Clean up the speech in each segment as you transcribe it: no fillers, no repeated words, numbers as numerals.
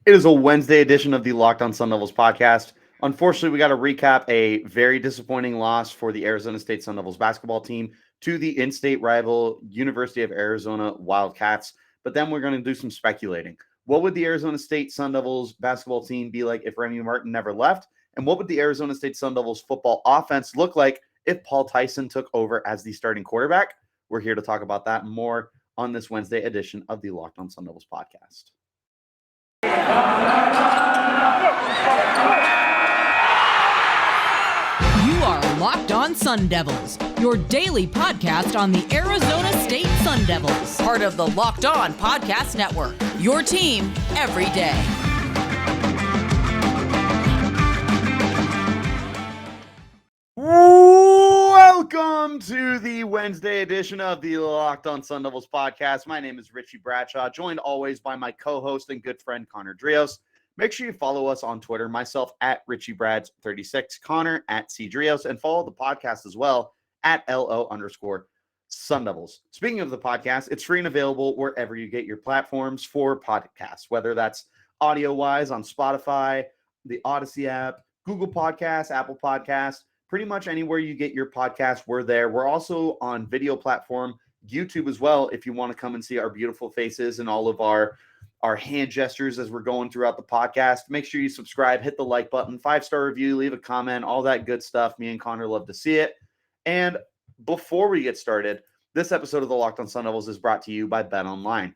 It is a Wednesday edition of the Locked On Sun Devils podcast. Unfortunately, we got to recap a very disappointing loss for the Arizona State Sun Devils basketball team to the in-state rival University of Arizona Wildcats. But then we're going to do some speculating. What would the Arizona State Sun Devils basketball team be like if Remy Martin never left? And what would the Arizona State Sun Devils football offense look like if Paul Tyson took over as the starting quarterback? We're here to talk about that and more on this Wednesday edition of the Locked On Sun Devils podcast. You are Locked On Sun Devils, your daily podcast on the Arizona State Sun Devils, part of the Locked On Podcast Network, your team every day. Welcome to the Wednesday edition of the Locked On Sun Devils podcast. My name is Richie Bradshaw, joined always by my co-host and good friend Conner Drios. Make sure you follow us on Twitter, myself at RichieBrads36, Conner at CDrios, and follow the podcast as well at LO_Sun Devils. Speaking of the podcast, it's free and available wherever you get your platforms for podcasts, whether that's audio-wise on Spotify, the Odyssey app, Google Podcasts, Apple Podcasts, pretty much anywhere you get your podcast, we're there. We're also on video platform, YouTube as well, if you want to come and see our beautiful faces and all of our hand gestures as we're going throughout the podcast. Make sure you subscribe, hit the like button, 5-star review, leave a comment, all that good stuff. Me and Conner love to see it. And before we get started, this episode of the Locked On Sun Devils is brought to you by BetOnline.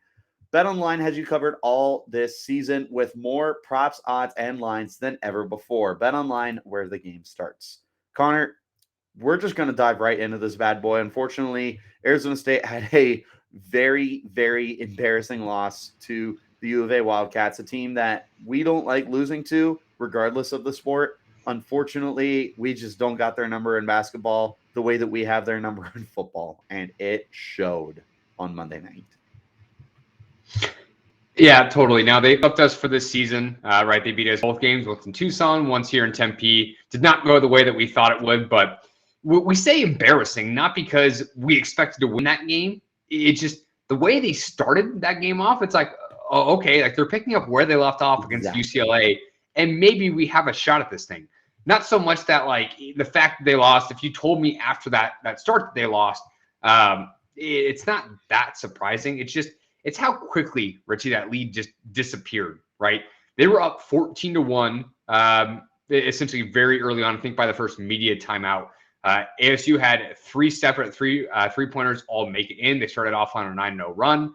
BetOnline has you covered all this season with more props, odds, and lines than ever before. BetOnline, where the game starts. Conner, we're just going to dive right into this bad boy. Unfortunately, Arizona State had a very, very embarrassing loss to the U of A Wildcats, a team that we don't like losing to, regardless of the sport. Unfortunately, we just don't got their number in basketball the way that we have their number in football, and it showed on Monday night. Yeah, totally. Now, they upped us for this season, right? They beat us both games, once in Tucson, once here in Tempe. Did not go the way that we thought it would, but we say embarrassing, not because we expected to win that game. It's just the way they started that game off, it's like, oh, okay, like they're picking up where they left off against UCLA, and maybe we have a shot at this thing. Not so much that, like, the fact that they lost, if you told me after that start that they lost, it's not that surprising. It's how quickly, Richie, that lead just disappeared, right? They were up 14-1, essentially very early on, I think by the first media timeout. ASU had three separate three-pointers all make it in. They started off on a 9-0 run,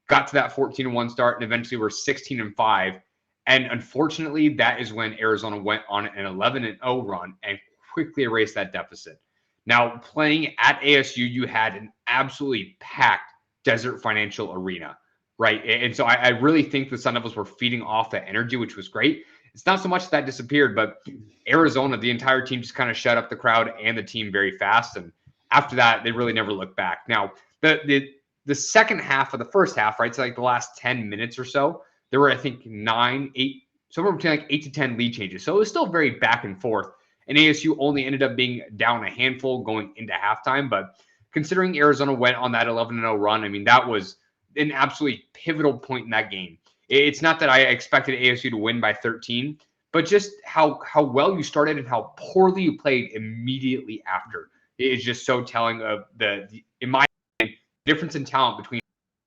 got to that 14-1 start, and eventually were 16-5. And unfortunately, that is when Arizona went on an 11-0 run and quickly erased that deficit. Now, playing at ASU, you had an absolutely packed Desert Financial Arena, right? And so I really think the Sun Devils were feeding off that energy, which was great. It's not so much that disappeared, but Arizona, the entire team just kind of shut up the crowd and the team very fast. And after that, they really never looked back. Now, the second half of the first half, right? So like the last 10 minutes or so, there were, I think, 9, 8, somewhere between like 8 to 10 lead changes. So it was still very back and forth. And ASU only ended up being down a handful going into halftime. But considering Arizona went on that 11-0 run, I mean, that was an absolutely pivotal point in that game. It's not that I expected ASU to win by 13, but just how well you started and how poorly you played immediately after is just so telling of the in my opinion, difference in talent between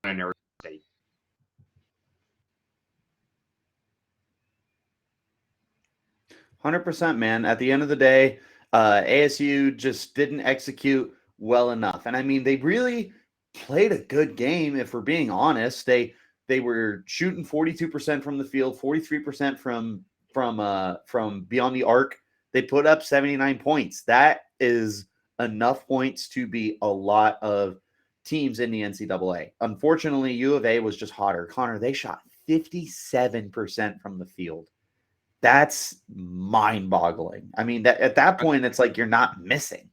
Arizona and Arizona State. 100%, man. At the end of the day, ASU just didn't execute well enough. And I mean, they really played a good game, if we're being honest. They were shooting 42% from the field, 43% from beyond the arc. They put up 79 points. That is enough points to beat a lot of teams in the NCAA. Unfortunately, U of A was just hotter. Conner, they shot 57% from the field. That's mind-boggling. I mean, at that point, it's like you're not missing.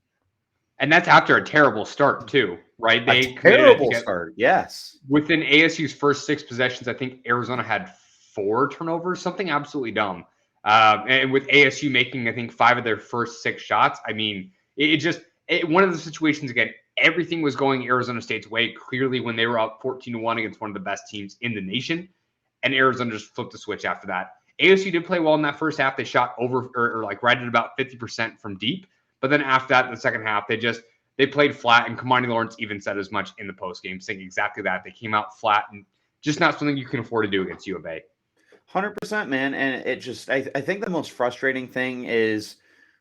And that's after a terrible start, too, right? They terrible start, yes. Within ASU's first 6 possessions, I think Arizona had 4 turnovers, something absolutely dumb. And with ASU making, I think, 5 of their first 6 shots, I mean, one of the situations, again, everything was going Arizona State's way, clearly when they were up 14-1 against one of the best teams in the nation. and Arizona just flipped the switch after that. ASU did play well in that first half. They shot over or like right at about 50% from deep. But then after that, in the second half, they played flat. And Kamani Lawrence even said as much in the postgame, saying exactly that. They came out flat and just not something you can afford to do against U of A. 100%, man. And it just, I think the most frustrating thing is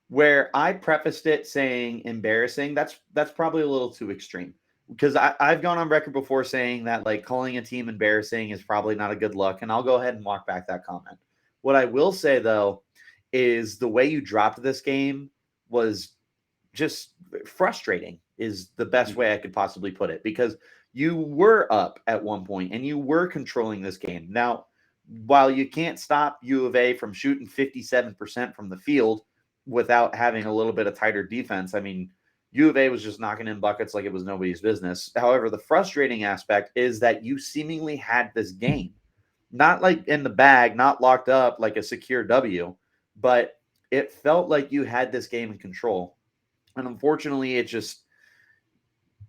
where I prefaced it saying embarrassing. That's probably a little too extreme, because I've gone on record before saying that like calling a team embarrassing is probably not a good look. And I'll go ahead and walk back that comment. What I will say, though, is the way you dropped this game was just frustrating, is the best way I could possibly put it, because you were up at one point and you were controlling this game. Now, while you can't stop U of A from shooting 57% from the field without having a little bit of tighter defense, I mean, U of A was just knocking in buckets like it was nobody's business. However, the frustrating aspect is that you seemingly had this game, not like in the bag, not locked up like a secure W, but it felt like you had this game in control. And unfortunately, it just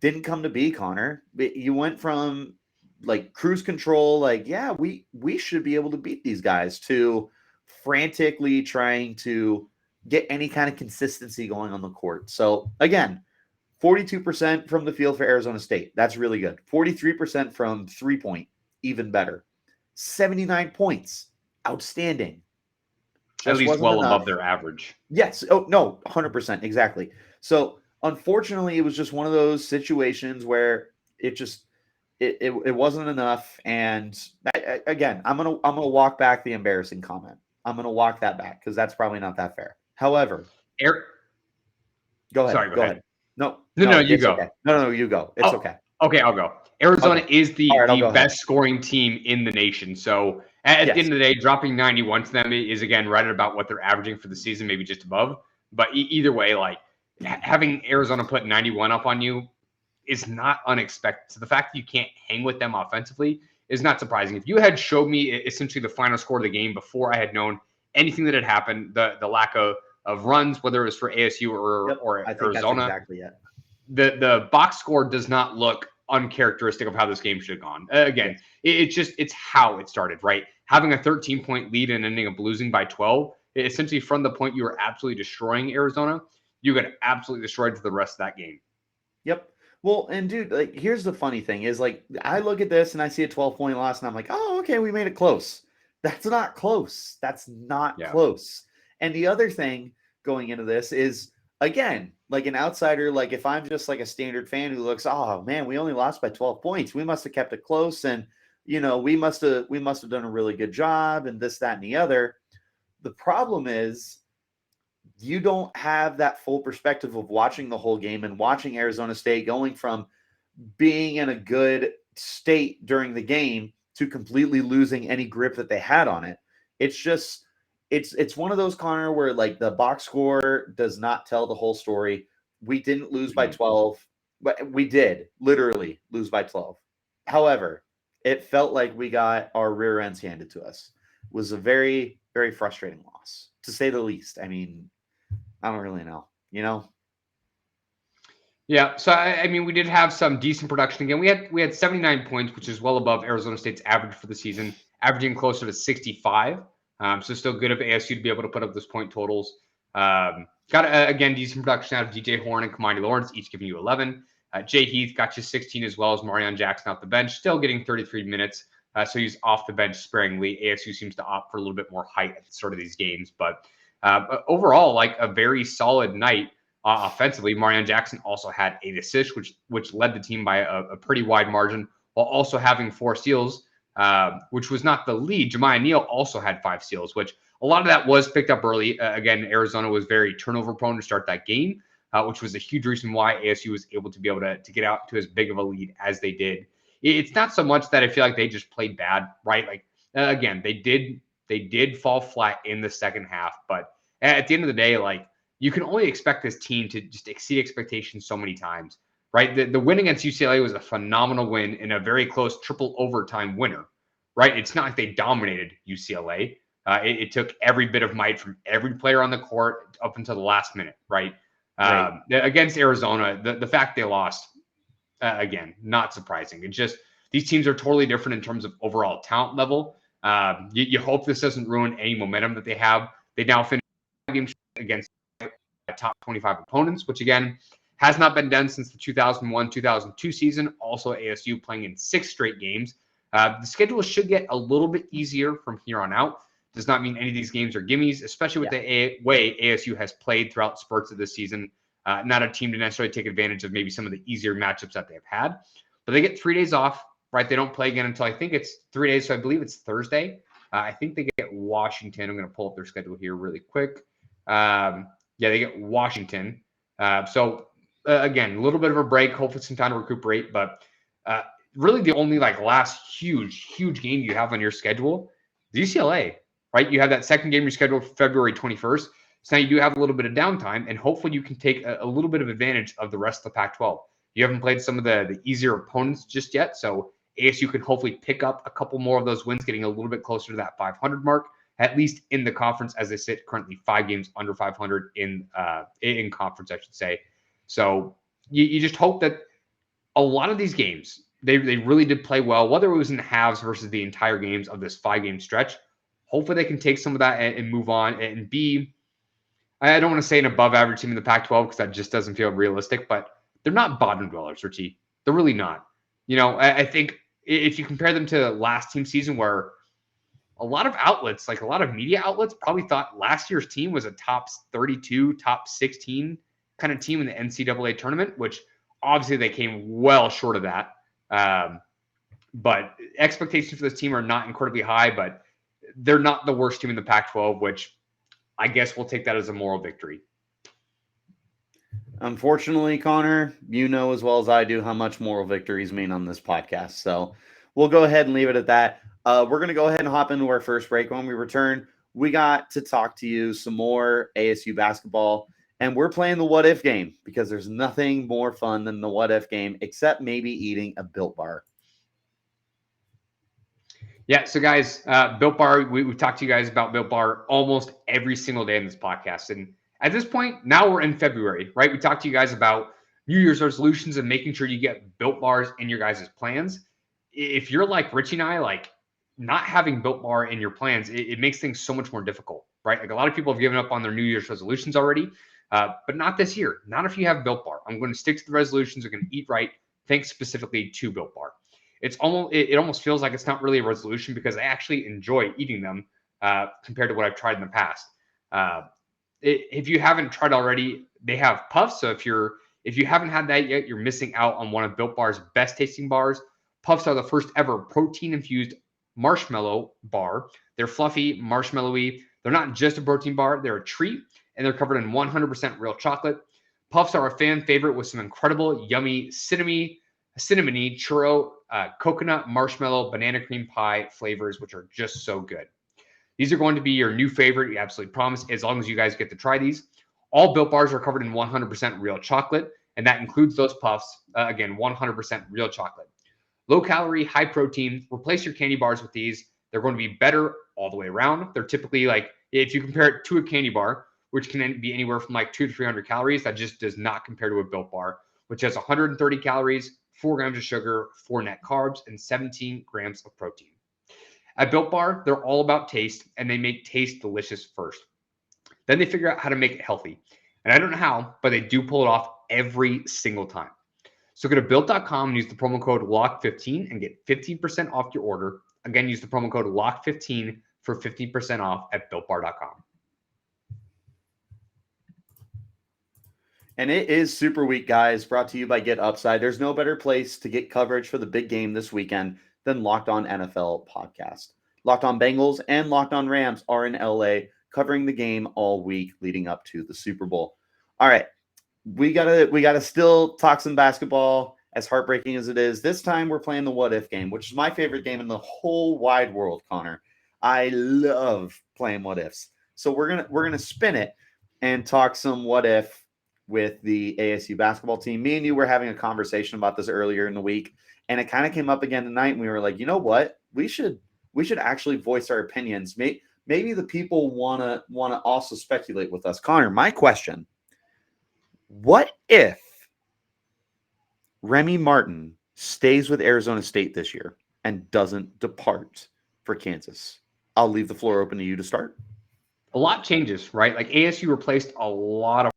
didn't come to be, Connor. You went from like cruise control, like, yeah, we should be able to beat these guys, to frantically trying to get any kind of consistency going on the court. So again, 42% from the field for Arizona State. That's really good. 43% from 3-point, even better. 79 points. Outstanding. At least well above their average. Yes. Oh, no, 100%. Exactly. So unfortunately, it was just one of those situations where it just, it wasn't enough. And again, I'm going to walk back the embarrassing comment. I'm going to walk that back because that's probably not that fair. However, go ahead. Sorry, go ahead. No, you go. Okay. No, you go. It's okay. Okay, I'll go. Arizona is the best scoring team in the nation. So at the end of the day, dropping 91 to them is, again, right at about what they're averaging for the season, maybe just above. But either way, like having Arizona put 91 up on you is not unexpected. So the fact that you can't hang with them offensively is not surprising. If you had showed me essentially the final score of the game before I had known anything that had happened, the lack of runs, whether it was for ASU or I think Arizona, that's exactly it. The box score does not look uncharacteristic of how this game should have gone. Again, it's how it started, right? Having a 13-point lead and ending up losing by 12, essentially from the point you were absolutely destroying Arizona, you got absolutely destroyed for the rest of that game. Yep. Well, and dude, like, here's the funny thing is, like, I look at this and I see a 12-point loss and I'm like, oh, okay, we made it close. That's not close. That's not close. And the other thing going into this is, again, like an outsider, like if I'm just like a standard fan who looks, oh man, we only lost by 12 points. We must have kept it close. And, you know, we must have done a really good job and this, that, and the other. The problem is you don't have that full perspective of watching the whole game and watching Arizona State going from being in a good state during the game to completely losing any grip that they had on it. It's just, it's one of those, Connor, where like the box score does not tell the whole story. We didn't lose by 12, but we did literally lose by 12. However, it felt like we got our rear ends handed to us. It was a very, very frustrating loss, to say the least. I mean, I don't really know, you know? Yeah, so I mean, we did have some decent production again. We had 79 points, which is well above Arizona State's average for the season, averaging closer to 65. So still good of ASU to be able to put up those point totals. Got again decent production out of DJ Horn and Kamani Lawrence, each giving you 11. Jay Heath got you 16 as well as Marion Jackson off the bench, still getting 33 minutes. So he's off the bench sparingly. ASU seems to opt for a little bit more height at the start of these games, but overall, like a very solid night offensively. Marion Jackson also had 8 assists, which led the team by a pretty wide margin, while also having 4 steals, which was not the lead. Jemiah Neal also had 5 steals, which a lot of that was picked up early. Again, Arizona was very turnover prone to start that game, which was a huge reason why ASU was able to be able to get out to as big of a lead as they did. It's not so much that I feel like they just played bad, right? Like, again, they did fall flat in the second half, but at the end of the day, like, you can only expect this team to just exceed expectations so many times, right? The win against UCLA was a phenomenal win and a very close triple overtime winner, right? It's not like they dominated UCLA. It took every bit of might from every player on the court up until the last minute, right? Against Arizona, the fact they lost, again, not surprising. It's just these teams are totally different in terms of overall talent level. You hope this doesn't ruin any momentum that they have. They now finish games against top 25 opponents, which again has not been done since the 2001-2002 season. Also, ASU playing in 6 straight games. The schedule should get a little bit easier from here on out. Does not mean any of these games are gimmies, especially with the way ASU has played throughout spurts of this season. Not a team to necessarily take advantage of maybe some of the easier matchups that they've had. But they get 3 days off, right? They don't play again until I think it's 3 days. So I believe it's Thursday. I think they get Washington. I'm going to pull up their schedule here really quick. They get Washington. Again, a little bit of a break, hopefully some time to recuperate. But really the only last huge game you have on your schedule is UCLA, right? You have that second game rescheduled for February 21st. So now you do have a little bit of downtime, and hopefully you can take a little bit of advantage of the rest of the Pac-12. You haven't played some of the easier opponents just yet, so ASU can hopefully pick up a couple more of those wins, getting a little bit closer to that 500 mark, at least in the conference, as they sit currently 5 games under 500 in conference, I should say. So you just hope that a lot of these games, they really did play well, whether it was in the halves versus the entire games of this 5-game stretch. Hopefully they can take some of that and move on and be, I don't want to say an above average team in the Pac-12 because that just doesn't feel realistic, but they're not bottom dwellers, Richie. They're really not. I think if you compare them to last team season where a lot of outlets, a lot of media outlets probably thought last year's team was a top 32, top 16 kind of team in the NCAA tournament, which obviously they came well short of that. But expectations for this team are not incredibly high, but they're not the worst team in the Pac-12, which I guess we'll take that as a moral victory. Unfortunately, Connor, you know as well as I do how much moral victories mean on this podcast. So we'll go ahead and leave it at that. We're going to go ahead and hop into our first break. When we return, we got to talk to you some more ASU basketball. And we're playing the what if game because there's nothing more fun than the what if game, except maybe eating a Built Bar. Yeah, so guys, Built Bar, we've talked to you guys about Built Bar almost every single day in this podcast. And at this point, now we're in February, right? We talked to you guys about New Year's resolutions and making sure you get Built Bars in your guys' plans. If you're like Richie and I, not having Built Bar in your plans, it makes things so much more difficult, right? A lot of people have given up on their New Year's resolutions already, but not this year. Not if you have Built Bar. I'm going to stick to the resolutions. I'm going to eat right, thanks specifically to Built Bar. It almost feels like it's not really a resolution because I actually enjoy eating them compared to what I've tried in the past. If you haven't tried already, they have Puffs. So if you haven't had that yet, you're missing out on one of Built Bar's best tasting bars. Puffs are the first ever protein infused marshmallow bar. They're fluffy, marshmallowy. They're not just a protein bar. They're a treat, and they're covered in 100% real chocolate. Puffs are a fan favorite with some incredible, yummy cinnamony churro, coconut, marshmallow, banana cream pie flavors, which are just so good. These are going to be your new favorite. We absolutely promise, as long as you guys get to try these. All Built Bars are covered in 100% real chocolate, and that includes those Puffs. Again, 100% real chocolate. Low calorie, high protein. Replace your candy bars with these. They're going to be better all the way around. They're typically if you compare it to a candy bar, which can be anywhere from 200 to 300 calories, that just does not compare to a Built Bar, which has 130 calories, 4 grams of sugar, 4 net carbs, and 17 grams of protein. At Built Bar, they're all about taste, and they make taste delicious first. Then they figure out how to make it healthy. And I don't know how, but they do pull it off every single time. So go to Built.com and use the promo code LOCK15 and get 15% off your order. Again, use the promo code LOCK15 for 15% off at BuiltBar.com. And it is Super Week, guys, brought to you by Get Upside. There's no better place to get coverage for the big game this weekend than Locked On NFL podcast. Locked On Bengals and Locked On Rams are in LA covering the game all week leading up to the Super Bowl. All right, we gotta still talk some basketball, as heartbreaking as it is. This time we're playing the what if game, which is my favorite game in the whole wide world, Connor. I love playing what ifs. So we're gonna spin it and talk some what if with the ASU basketball team. Me and you were having a conversation about this earlier in the week, and it kind of came up again tonight, and we were like, you know what? We should actually voice our opinions. Maybe the people wanna also speculate with us. Connor, my question: what if Remy Martin stays with Arizona State this year and doesn't depart for Kansas? I'll leave the floor open to you to start. A lot changes, right? Like ASU replaced a lot of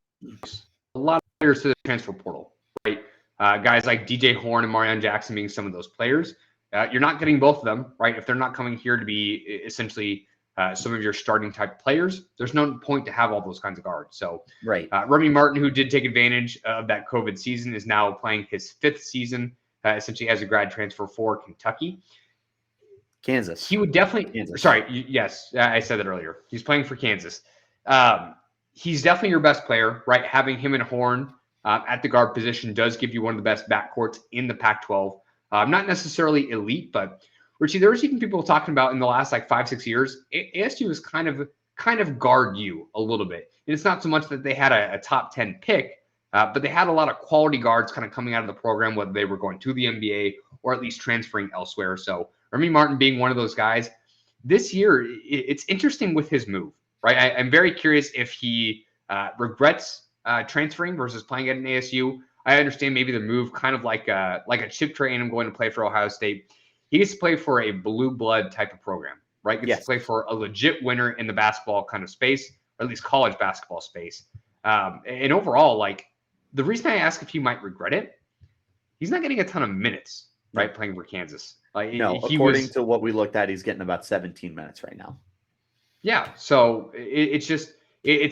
players to the transfer portal, right? Guys like DJ Horn and Marion Jackson being some of those players. You're not getting both of them, right? If they're not coming here to be essentially some of your starting type players, there's no point to have all those kinds of guards. So, Right. Remy Martin, who did take advantage of that COVID season, is now playing his 5th season, essentially as a grad transfer for Kentucky. Kansas. He would definitely. Kansas. Sorry, yes, I said that earlier. He's playing for Kansas. He's definitely your best player, right? Having him and Horn at the guard position does give you one of the best backcourts in the Pac-12. Not necessarily elite, but Richie, there was even people talking about in the last like 5-6 years, ASU was kind of guard you a little bit. And it's not so much that they had a top 10 pick, but they had a lot of quality guards kind of coming out of the program, whether they were going to the NBA or at least transferring elsewhere. So Remy Martin being one of those guys. This year, it's interesting with his move, right? I'm very curious if he regrets transferring versus playing at an ASU. I understand maybe the move kind of like a Chip Trayanum going to play for Ohio State. He gets to play for a blue blood type of program, right? Gets to play for a legit winner in the basketball kind of space, or at least college basketball space. And overall, like the reason I ask if he might regret it, he's not getting a ton of minutes, right? Playing for Kansas. Like, no, according to what we looked at, he's getting about 17 minutes right now. Yeah, so it's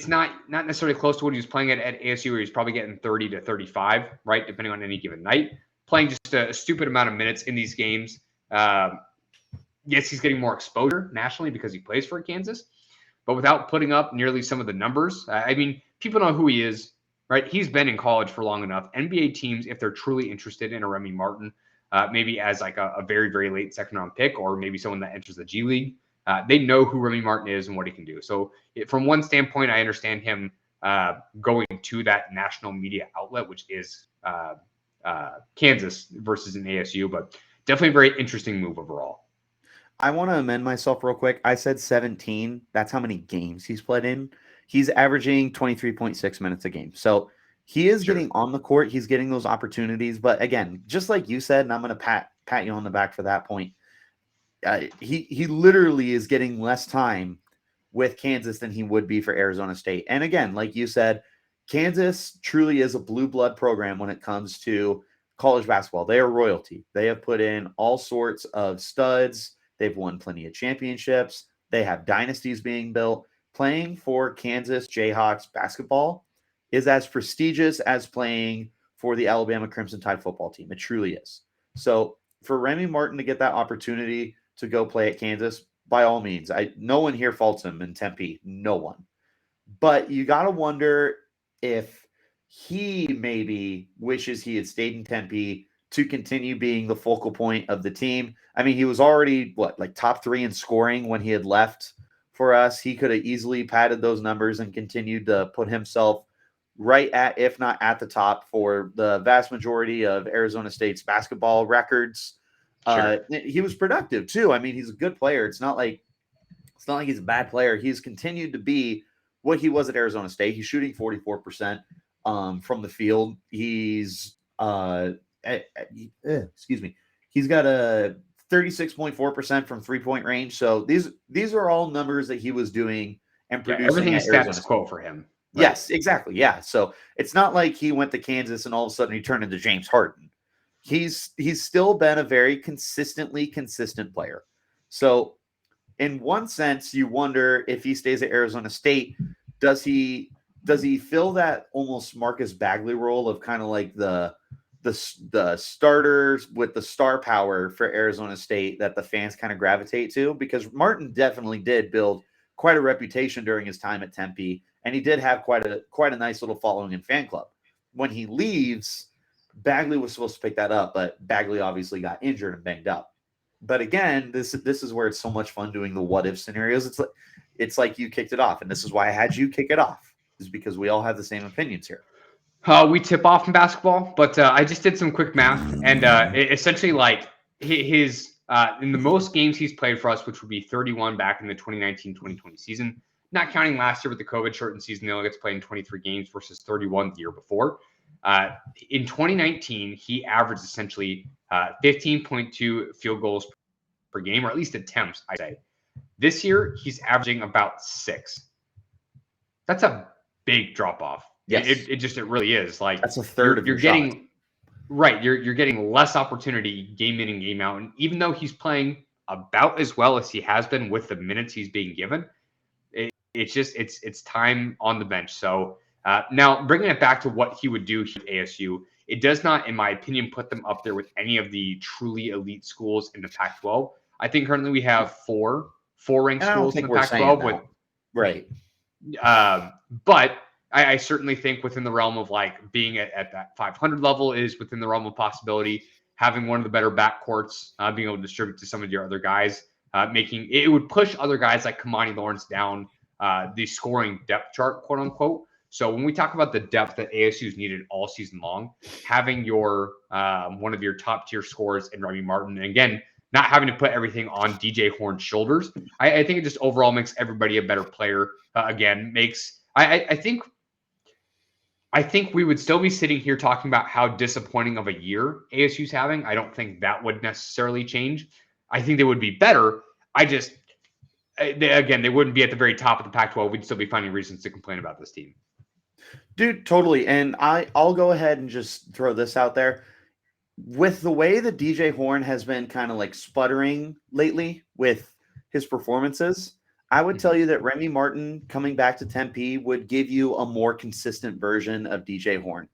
not necessarily close to what he was playing at ASU, where he's probably getting 30 to 35, right, depending on any given night. Playing just a stupid amount of minutes in these games. Yes, he's getting more exposure nationally because he plays for Kansas, but without putting up nearly some of the numbers. I mean, people know who he is, right? He's been in college for long enough. NBA teams, if they're truly interested in a Remy Martin, maybe as like a very, very late second-round pick, or maybe someone that enters the G League, they know who Remy Martin is and what he can do. So from one standpoint, I understand him going to that national media outlet, which is Kansas versus an ASU, but definitely a very interesting move overall. I want to amend myself real quick. I said 17. That's how many games he's played in. He's averaging 23.6 minutes a game. So he is getting on the court. He's getting those opportunities. But again, just like you said, and I'm going to pat you on the back for that point, he literally is getting less time with Kansas than he would be for Arizona State. And again, like you said, Kansas truly is a blue blood program when it comes to college basketball. They are royalty. They have put in all sorts of studs. They've won plenty of championships. They have dynasties being built. Playing for Kansas Jayhawks basketball is as prestigious as playing for the Alabama Crimson Tide football team. It truly is. So for Remy Martin to get that opportunity to go play at Kansas, by all means, no one here faults him in Tempe. No one. But you got to wonder if he maybe wishes he had stayed in Tempe to continue being the focal point of the team. I mean, he was already, top 3 in scoring when he had left for us. He could have easily padded those numbers and continued to put himself right at, if not at the top for the vast majority of Arizona State's basketball records. He was productive too. I mean, he's a good player. It's not like he's a bad player. He's continued to be what he was at Arizona State. He's shooting 44% from the field. He's he's got a 36.4% from 3-point range. So these are all numbers that he was doing and producing. Everything is status quo for him. Right? Yes, exactly. Yeah. So it's not like he went to Kansas and all of a sudden he turned into James Harden. He's still been a very consistent player. So in one sense, you wonder if he stays at Arizona State, does he fill that almost Marcus Bagley role of kind of like the starters with the star power for Arizona State that the fans kind of gravitate to? Because Martin definitely did build quite a reputation during his time at Tempe, and he did have quite a nice little following in fan club. When he leaves, Bagley was supposed to pick that up, but Bagley obviously got injured and banged up. But again, this is where it's so much fun doing the what if scenarios. It's like you kicked it off, and this is why I had you kick it off, is because we all have the same opinions here. We tip off in basketball, but I just did some quick math, and essentially, like his in the most games he's played for us, which would be 31 back in the 2019-2020 season, not counting last year with the COVID shortened season. He only gets played in 23 games versus 31 the year before. In 2019, he averaged essentially 15.2 field goals per game, or at least attempts, I say. This year, he's averaging about 6. That's a big drop off. Yes. It really is. Like, that's a third of your getting shots. Right. You're getting less opportunity game in and game out. And even though he's playing about as well as he has been with the minutes he's being given, it's time on the bench. So now bringing it back to what he would do here at ASU, it does not, in my opinion, put them up there with any of the truly elite schools in the Pac-12. I think currently we have four ranked schools in the Pac-12 with right. But I certainly think within the realm of like being at that 500 level is within the realm of possibility. Having one of the better backcourts, being able to distribute to some of your other guys, making it would push other guys like Kamani Lawrence down the scoring depth chart, quote unquote. So when we talk about the depth that ASU's needed all season long, having your one of your top tier scorers in Remy Martin, and again, not having to put everything on DJ Horn's shoulders, I think it just overall makes everybody a better player. I think we would still be sitting here talking about how disappointing of a year ASU's having. I don't think that would necessarily change. I think they would be better. They wouldn't be at the very top of the Pac-12. We'd still be finding reasons to complain about this team. Dude, totally. And I'll go ahead and just throw this out there. With the way that DJ Horn has been kind of like sputtering lately with his performances, I would tell you that Remy Martin coming back to Tempe would give you a more consistent version of DJ Horn,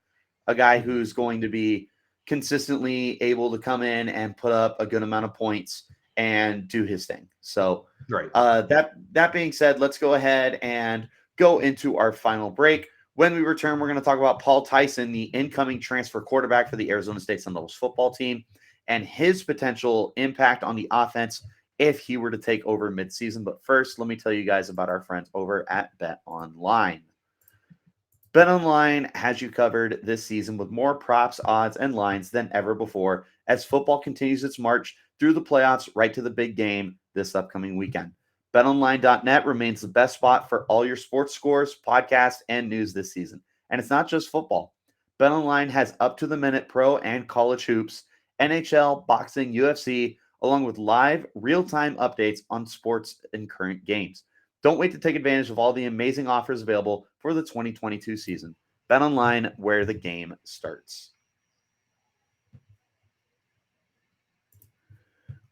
a guy who's going to be consistently able to come in and put up a good amount of points and do his thing. So right. That being said, let's go ahead and go into our final break. When we return, we're going to talk about Paul Tyson, the incoming transfer quarterback for the Arizona State Sun Devils football team, and his potential impact on the offense if he were to take over midseason. But first, let me tell you guys about our friends over at BetOnline. BetOnline has you covered this season with more props, odds, and lines than ever before as football continues its march through the playoffs right to the big game this upcoming weekend. BetOnline.net remains the best spot for all your sports scores, podcasts, and news this season. And it's not just football. BetOnline has up-to-the-minute pro and college hoops, NHL, boxing, UFC, along with live, real-time updates on sports and current games. Don't wait to take advantage of all the amazing offers available for the 2022 season. BetOnline, where the game starts.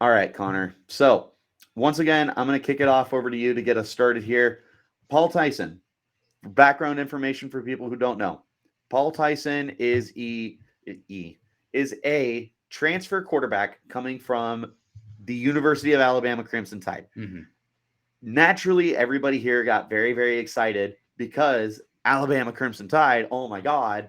All right, Connor. So, once again, I'm going to kick it off over to you to get us started here. Paul Tyson, background information for people who don't know. Paul Tyson is a transfer quarterback coming from the University of Alabama Crimson Tide. Mm-hmm. Naturally, everybody here got very, very excited because Alabama Crimson Tide, oh my God,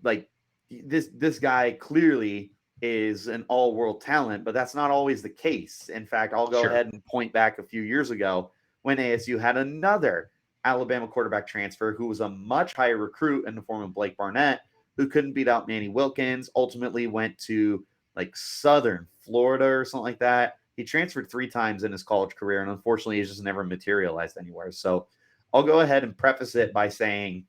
like this guy clearly is an all-world talent, but that's not always the case. In fact, I'll go ahead and point back a few years ago when ASU had another Alabama quarterback transfer who was a much higher recruit in the form of Blake Barnett, who couldn't beat out Manny Wilkins, ultimately went to like Southern Florida or something like that. He transferred 3 times in his college career, and unfortunately, he's just never materialized anywhere. So I'll go ahead and preface it by saying,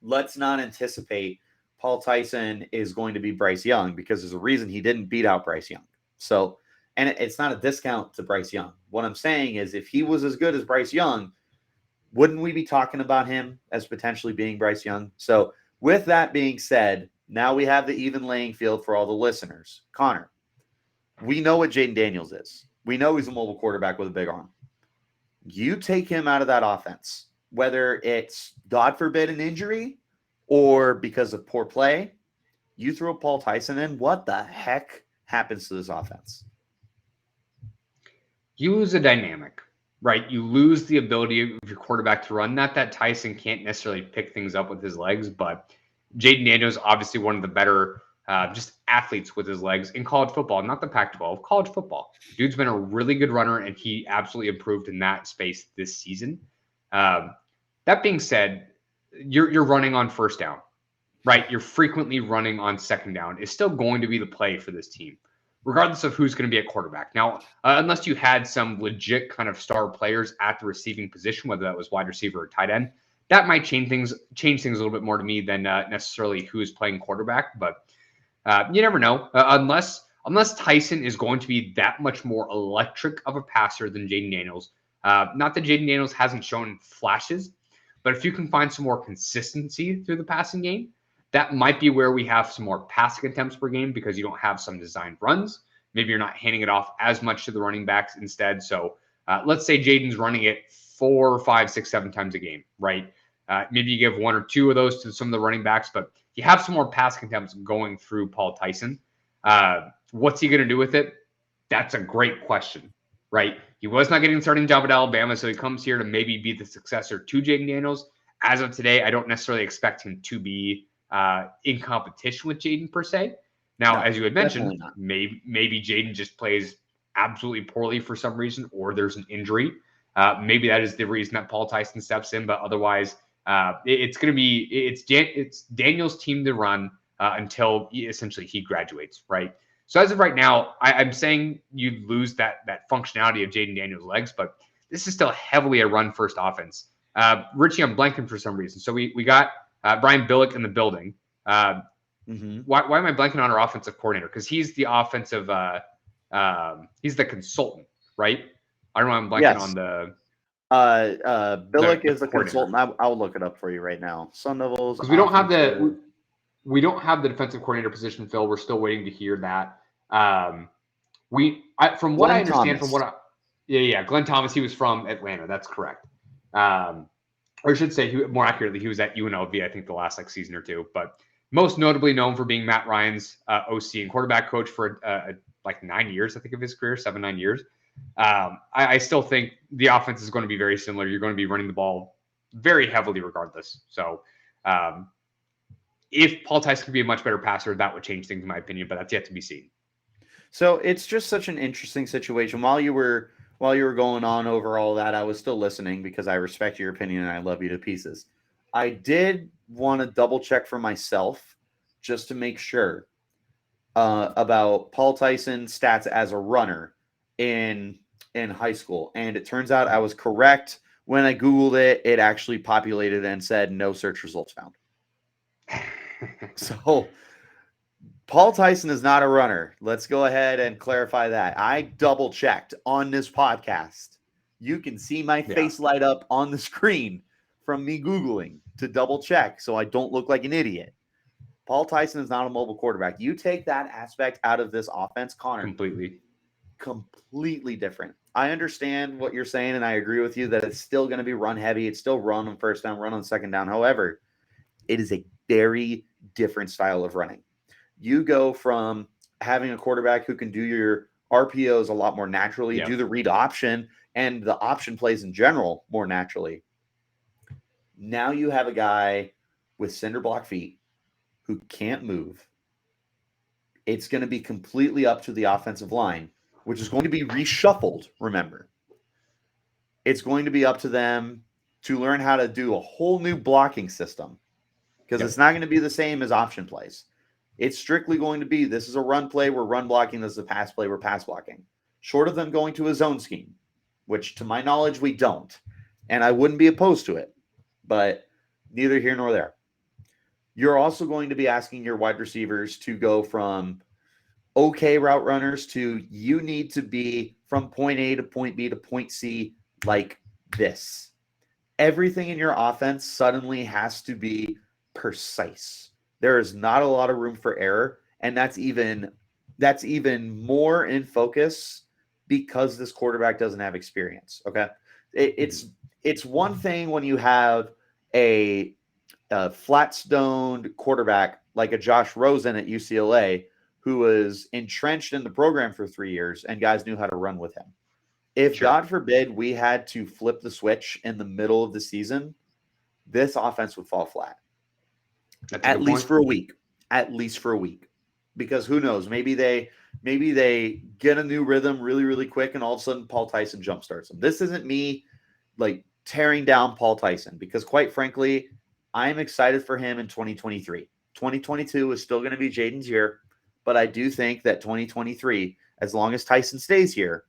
let's not anticipate Paul Tyson is going to be Bryce Young, because there's a reason he didn't beat out Bryce Young. So, and it's not a discount to Bryce Young. What I'm saying is, if he was as good as Bryce Young, wouldn't we be talking about him as potentially being Bryce Young? So with that being said, now we have the even laying field for all the listeners. Connor, we know what Jayden Daniels is. We know he's a mobile quarterback with a big arm. You take him out of that offense, whether it's, God forbid, an injury or because of poor play, you throw Paul Tyson in, what the heck happens to this offense? You lose a dynamic, right? You lose the ability of your quarterback to run. Not that Tyson can't necessarily pick things up with his legs, but Jayden Daniels, obviously one of the better just athletes with his legs in college football, not the Pac-12, college football. Dude's been a really good runner, and he absolutely improved in that space this season. That being said, you're running on first down, right? You're frequently running on second down. It's still going to be the play for this team, regardless of who's going to be at quarterback. Now, unless you had some legit kind of star players at the receiving position, whether that was wide receiver or tight end, that might change things a little bit more to me than necessarily who is playing quarterback. But you never know, unless unless Tyson is going to be that much more electric of a passer than Jayden Daniels. Not that Jayden Daniels hasn't shown flashes, but if you can find some more consistency through the passing game, that might be where we have some more passing attempts per game because you don't have some designed runs. Maybe you're not handing it off as much to the running backs instead. So let's say Jayden's running it 4, 5, 6, 7 times a game, right? Maybe you give 1 or 2 of those to some of the running backs, but you have some more passing attempts going through Paul Tyson. What's he going to do with it? That's a great question, right? He was not getting the starting job at Alabama, so he comes here to maybe be the successor to Jayden Daniels. As of today, I don't necessarily expect him to be in competition with Jayden per se. Now, No, as you had mentioned, maybe Jayden just plays absolutely poorly for some reason, or there's an injury. Maybe that is the reason that Paul Tyson steps in, but otherwise, it's Daniels' team to run until essentially he graduates, right? So as of right now, I'm saying you lose that functionality of Jayden Daniels' legs, but this is still heavily a run-first offense. Richie, I'm blanking for some reason. So we got Brian Billick in the building. Why am I blanking on our offensive coordinator? Because he's the offensive, he's the consultant, right? I don't know. I'm blanking on the. Billick is the consultant. I'll look it up for you right now. Sun Devils. Because we don't have the defensive coordinator position filled. We're still waiting to hear that. Glenn Thomas. He was from Atlanta. That's correct. Or I should say, more accurately, he was at UNLV. I think the last season or two, but most notably known for being Matt Ryan's OC and quarterback coach for 9 years, I think, of his career, 7-9 years. I still think the offense is going to be very similar. You're going to be running the ball very heavily regardless. So if Paul Tyson could be a much better passer, that would change things in my opinion, but that's yet to be seen. So it's just such an interesting situation. While you were going on over all that, I was still listening because I respect your opinion and I love you to pieces. I did want to double check for myself just to make sure about Paul Tyson's stats as a runner in high school. And it turns out I was correct. When I Googled it, it actually populated and said no search results found. So Paul Tyson is not a runner. Let's go ahead and clarify that. I double checked on this podcast. You can see my face light up on the screen from me Googling to double check so I don't look like an idiot. Paul Tyson is not a mobile quarterback. You take that aspect out of this offense, Conner. Completely different. I understand what you're saying, and I agree with you that it's still going to be run heavy. It's still run on first down, run on second down. However, it is a very different style of running. You go from having a quarterback who can do your RPOs a lot more naturally, do the read option and the option plays in general more naturally. Now you have a guy with cinder block feet who can't move. It's going to be completely up to the offensive line, which is going to be reshuffled, remember. It's going to be up to them to learn how to do a whole new blocking system because it's not going to be the same as option plays. It's strictly going to be, this is a run play, we're run blocking, this is a pass play, we're pass blocking. Short of them going to a zone scheme, which to my knowledge we don't. And I wouldn't be opposed to it, but neither here nor there. You're also going to be asking your wide receivers to go from okay route runners to you need to be from point A to point B to point C like this. Everything in your offense suddenly has to be precise. There is not a lot of room for error, and that's even more in focus because this quarterback doesn't have experience. Okay, it's one thing when you have a flat-stoned quarterback like a Josh Rosen at UCLA who was entrenched in the program for 3 years and guys knew how to run with him. If God forbid we had to flip the switch in the middle of the season, this offense would fall flat. At least for a week. Because who knows? Maybe they get a new rhythm really, really quick, and all of a sudden Paul Tyson jumpstarts them. This isn't me like tearing down Paul Tyson because, quite frankly, I'm excited for him in 2023. 2022 is still going to be Jayden's year, but I do think that 2023, as long as Tyson stays here,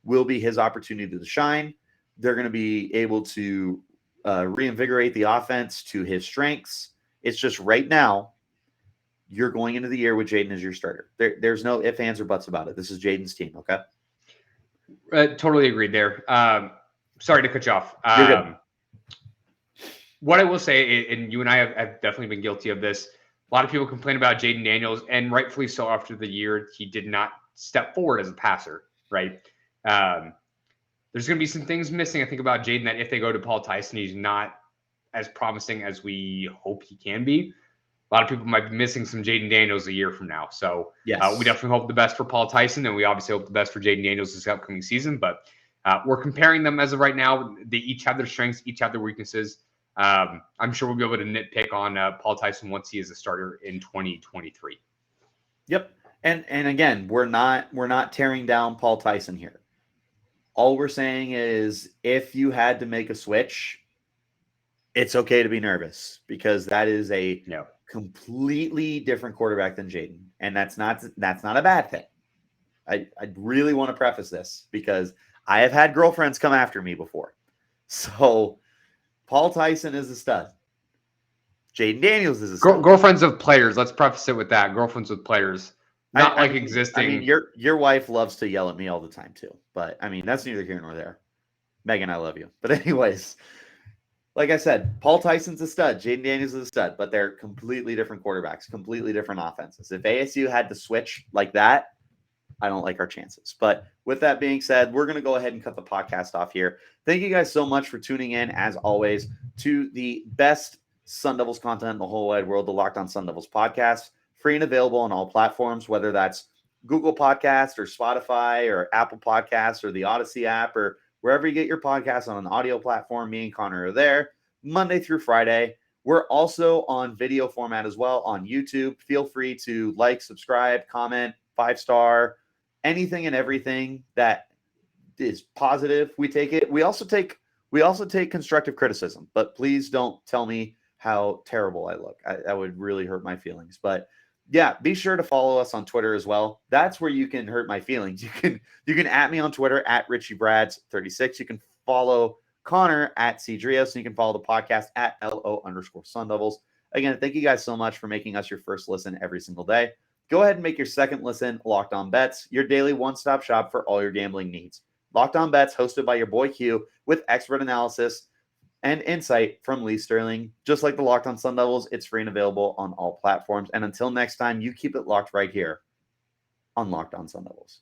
will be his opportunity to shine. They're going to be able to reinvigorate the offense to his strengths. It's just right now, you're going into the year with Jayden as your starter. There's no ifs, ands, or buts about it. This is Jayden's team, okay? Totally agreed there. Sorry to cut you off. You're good. What I will say, and you and I have definitely been guilty of this, a lot of people complain about Jayden Daniels, and rightfully so after the year he did not step forward as a passer, right? There's going to be some things missing, I think, about Jayden that if they go to Paul Tyson, he's not as promising as we hope he can be. A lot of people might be missing some Jayden Daniels a year from now. So Yes. We definitely hope the best for Paul Tyson, and we obviously hope the best for Jayden Daniels this upcoming season. But we're comparing them as of right now. They each have their strengths, each have their weaknesses. I'm sure we'll be able to nitpick on Paul Tyson once he is a starter in 2023. Yep. And again, we're not tearing down Paul Tyson here. All we're saying is if you had to make a switch, it's okay to be nervous because that is a completely different quarterback than Jayden. And that's not a bad thing. I really want to preface this because I have had girlfriends come after me before. So Paul Tyson is a stud. Jayden Daniels is a stud. Girlfriends of players. Let's preface it with that. Girlfriends with players. Not existing. I mean, your wife loves to yell at me all the time too. But I mean, that's neither here nor there. Megan, I love you. But anyways, like I said, Paul Tyson's a stud. Jayden Daniels is a stud, but they're completely different quarterbacks, completely different offenses. If ASU had to switch like that, I don't like our chances. But with that being said, we're going to go ahead and cut the podcast off here. Thank you guys so much for tuning in, as always, to the best Sun Devils content in the whole wide world, the Locked On Sun Devils podcast. Free and available on all platforms, whether that's Google Podcast or Spotify or Apple Podcasts or the Odyssey app or wherever you get your podcasts on an audio platform. Me and Connor are there Monday through Friday. We're also on video format as well on YouTube. Feel free to like, subscribe, comment, 5-star, anything and everything that is positive. We take it. We also take constructive criticism, but please don't tell me how terrible I look. That would really hurt my feelings. But yeah, be sure to follow us on Twitter as well. That's where you can hurt my feelings. You can at me on Twitter at RichieBrads36. You can follow Connor at CDrios, and you can follow the podcast at LO_Sun Devils. Again, thank you guys so much for making us your first listen every single day. Go ahead and make your second listen Locked On Bets, your daily one-stop shop for all your gambling needs. Locked On Bets, hosted by your boy Q, with expert analysis and insight from Lee Sterling. Just like the Locked On Sun Devils, it's free and available on all platforms. And until next time, you keep it locked right here on Locked On Sun Devils.